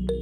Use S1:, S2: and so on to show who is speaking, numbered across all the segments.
S1: गले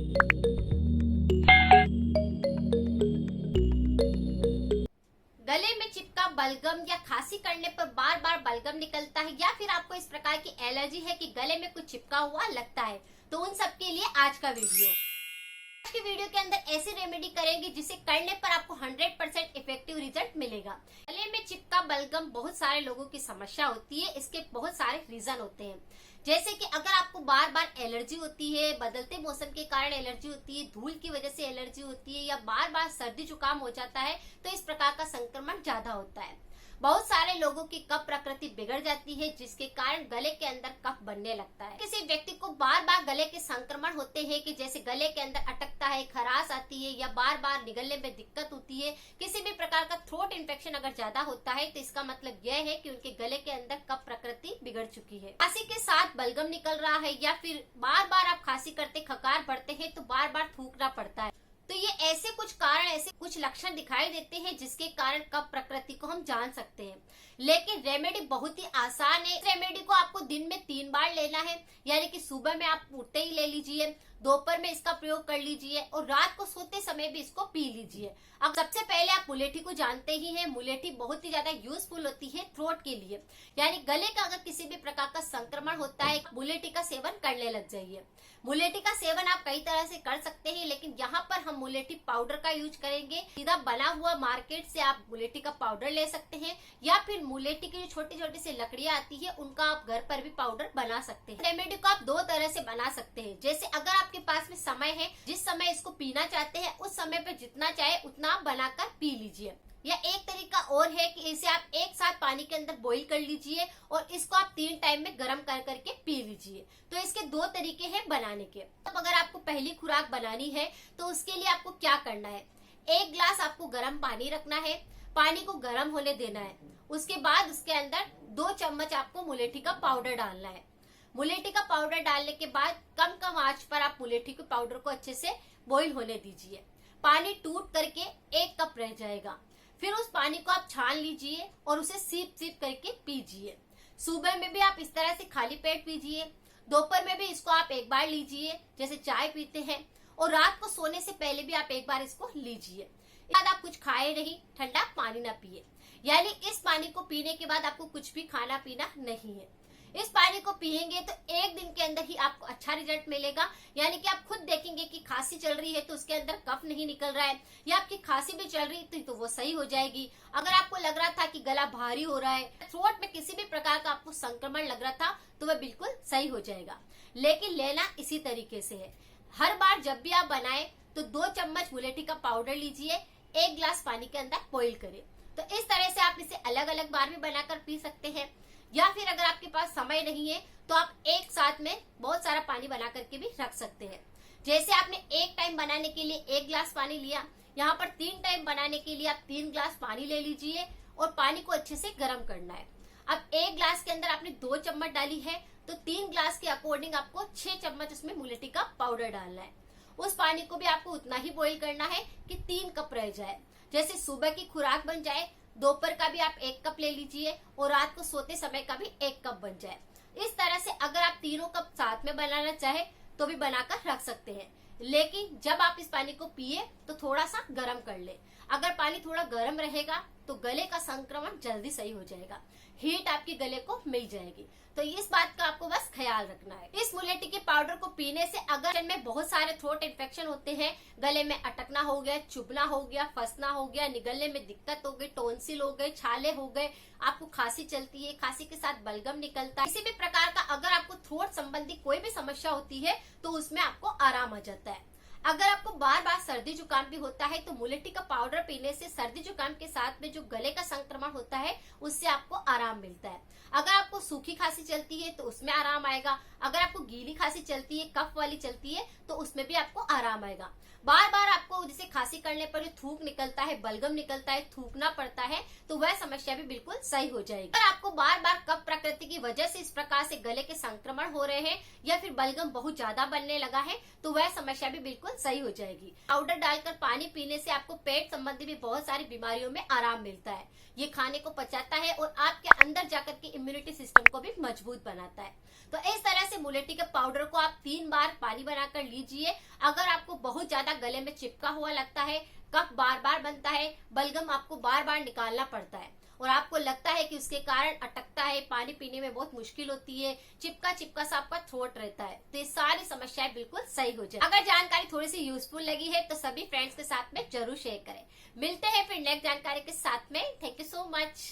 S1: में चिपका बलगम या खांसी करने पर बार बार बलगम निकलता है, या फिर आपको इस प्रकार की एलर्जी है कि गले में कुछ चिपका हुआ लगता है, तो उन सब के लिए आज का वीडियो। आज की वीडियो के अंदर ऐसी रेमेडी करेंगे जिसे करने पर आपको 100% इफेक्टिव रिजल्ट मिलेगा। गले में चिपका बलगम बहुत सारे लोगों की समस्या होती है। इसके बहुत सारे रीजन होते हैं, जैसे कि अगर आपको बार बार एलर्जी होती है, बदलते मौसम के कारण एलर्जी होती है, धूल की वजह से एलर्जी होती है, या बार बार सर्दी जुकाम हो जाता है, तो इस प्रकार का संक्रमण ज्यादा होता है। बहुत सारे लोगों की कफ प्रकृति बिगड़ जाती है, जिसके कारण गले के अंदर कफ बनने लगता है। किसी व्यक्ति को बार बार गले के संक्रमण होते हैं कि जैसे गले के अंदर अटकता है, खराश आती है, या बार बार निगलने में दिक्कत होती है। किसी भी प्रकार का थ्रोट इन्फेक्शन अगर ज्यादा होता है, तो इसका मतलब यह है कि उनके गले के अंदर कफ प्रकृति बिगड़ चुकी है। खांसी के साथ बलगम निकल रहा है, या फिर बार बार आप खांसी करते खकार बढ़ते हैं तो बार बार थूकना पड़ता है, तो ये ऐसे कुछ कारण, ऐसे कुछ लक्षण दिखाई देते हैं जिसके कारण कफ प्रकृति को हम जान सकते हैं। लेकिन रेमेडी बहुत ही आसान है। रेमेडी को आपको दिन में 3 बार लेना है, यानी कि सुबह में आप उठते ही ले लीजिए, दोपहर में इसका प्रयोग कर लीजिए, और रात को सोते समय भी इसको पी लीजिए। अब सबसे पहले आप मुलेठी को जानते ही हैं। मुलेठी बहुत ही ज्यादा यूजफुल होती है थ्रोट के लिए, यानी गले का अगर किसी भी प्रकार का संक्रमण होता है, मुलेठी का सेवन करने लग जाइए। मुलेठी का सेवन आप कई तरह से कर सकते हैं, लेकिन यहाँ पर हम मुलेठी पाउडर का यूज करेंगे। सीधा बना हुआ मार्केट से आप मुलेठी का पाउडर ले सकते हैं, या फिर मुलेठी की जो छोटी छोटी सी लकड़ियां आती है, उनका आप घर पर भी पाउडर बना सकते हैं। रेमेडी को आप 2 तरह से बना सकते हैं। जैसे अगर आपके पास में समय है, जिस समय इसको पीना चाहते हैं, उस समय पे जितना चाहे उतना आप बनाकर पी लीजिए। या एक तरीका और है कि इसे आप एक साथ पानी के अंदर बॉईल कर लीजिए, और इसको आप 3 टाइम में गर्म कर करके पी लीजिए। तो इसके 2 तरीके हैं बनाने के। अब अगर आपको पहली खुराक बनानी है, तो उसके लिए आपको क्या करना है, 1 ग्लास आपको गर्म पानी रखना है, पानी को गर्म होने देना है। उसके बाद उसके अंदर 2 चम्मच आपको मुलेठी का पाउडर डालना है। मुलेठी का पाउडर डालने के बाद कम आंच पर आप मुलेठी के पाउडर को अच्छे से बॉईल होने दीजिए। पानी टूट करके 1 कप रह जाएगा। फिर उस पानी को आप छान लीजिए और उसे सीप करके पीजिए। सुबह में भी आप इस तरह से खाली पेट पीजिए, दोपहर में भी इसको आप 1 बार लीजिए जैसे चाय पीते हैं, और रात को सोने से पहले भी आप 1 बार इसको लीजिए। इसके बाद आप कुछ खाए नहीं, ठंडा पानी ना पिए, यानी इस पानी को पीने के बाद आपको कुछ भी खाना पीना नहीं है। इस पानी को पिएंगे तो 1 दिन के अंदर ही आपको अच्छा रिजल्ट मिलेगा, यानी कि आप खुद देखेंगे कि खांसी चल रही है तो उसके अंदर कफ नहीं निकल रहा है, या आपकी खांसी भी चल रही थी तो वो सही हो जाएगी। अगर आपको लग रहा था कि गला भारी हो रहा है, थ्रोट में किसी भी प्रकार का आपको संक्रमण लग रहा था, तो वह बिल्कुल सही हो जाएगा। लेकिन लेना इसी तरीके से है। हर बार जब भी आप बनाए तो 2 चम्मच मुलेठी का पाउडर लीजिए, 1 ग्लास पानी के अंदर बॉईल करें। तो इस तरह से आप इसे अलग अलग बार भी बनाकर पी सकते हैं, या फिर अगर आपके पास समय नहीं है तो आप एक साथ में बहुत सारा पानी बना करके भी रख सकते हैं। जैसे आपने 1 टाइम बनाने के लिए 1 ग्लास पानी लिया, यहाँ पर 3 टाइम बनाने के लिए आप 3 ग्लास पानी ले लीजिए, और पानी को अच्छे से गर्म करना है। अब 1 ग्लास के अंदर आपने 2 चम्मच डाली है, तो 3 ग्लास के अकॉर्डिंग आपको 6 चम्मच उसमें मुलेठी का पाउडर डालना है। उस पानी को भी आपको उतना ही बॉईल करना है कि 3 कप रह जाए। जैसे सुबह की खुराक बन जाए, दोपहर का भी आप 1 कप ले लीजिए, और रात को सोते समय का भी 1 कप बन जाए। इस तरह से अगर आप तीनों कप साथ में बनाना चाहे तो भी बनाकर रख सकते हैं, लेकिन जब आप इस पानी को पिए तो थोड़ा सा गर्म कर ले। अगर पानी थोड़ा गर्म रहेगा तो गले का संक्रमण जल्दी सही हो जाएगा, हीट आपके गले को मिल जाएगी। तो इस बात का आपको बस ख्याल रखना है। इस मुलेठी के पाउडर को पीने से अगर में बहुत सारे थ्रोट इन्फेक्शन होते हैं, गले में अटकना हो गया, चुभना हो गया, फंसना हो गया, निगलने में दिक्कत हो गई, टॉन्सिल हो गए, छाले हो गए, आपको खांसी चलती है, खांसी के साथ बलगम निकलता है, किसी भी प्रकार का अगर आपको थ्रोट संबंधी कोई भी समस्या होती है, तो उसमें आपको आराम आ जाता है। अगर आपको बार बार सर्दी जुकाम भी होता है, तो मुलेठी का पाउडर पीने से सर्दी जुकाम के साथ में जो गले का संक्रमण होता है, उससे आपको आराम मिलता है। अगर आपको सूखी खांसी चलती है तो उसमें आराम आएगा। अगर आपको गीली खांसी चलती है, कफ वाली चलती है, तो उसमें भी आपको आराम आएगा। बार बार आपको जैसे खांसी करने पर जो थूक निकलता है, बलगम निकलता है, थूकना पड़ता है, तो वह समस्या भी बिल्कुल सही हो जाएगी। अगर आपको बार बार कफ प्रकृति की वजह से इस प्रकार से गले के संक्रमण हो रहे हैं, या फिर बलगम बहुत ज्यादा बनने लगा है, तो वह समस्या भी बिल्कुल बिल्कुल सही हो जाएगी। पाउडर डालकर पानी पीने से आपको पेट संबंधी भी बहुत सारी बीमारियों में आराम मिलता है। ये खाने को पचाता है और आपके अंदर जाकर के इम्यूनिटी सिस्टम को भी मजबूत बनाता है। तो इस तरह से मुलेठी के पाउडर को आप 3 बार पानी बनाकर लीजिए। अगर आपको बहुत ज्यादा गले में चिपका हुआ लगता है, कफ बार बार बनता है, बलगम आपको बार बार निकालना पड़ता है और आपको लगता है कि उसके कारण अटकता है, पानी पीने में बहुत मुश्किल होती है, चिपका चिपका सा आपका थ्रोट रहता है, तो ये सारी समस्याएं बिल्कुल सही हो जाए। अगर जानकारी थोड़ी सी यूजफुल लगी है तो सभी फ्रेंड्स के साथ में जरूर शेयर करें। मिलते हैं फिर नेक्स्ट जानकारी के साथ में। Thank you so much.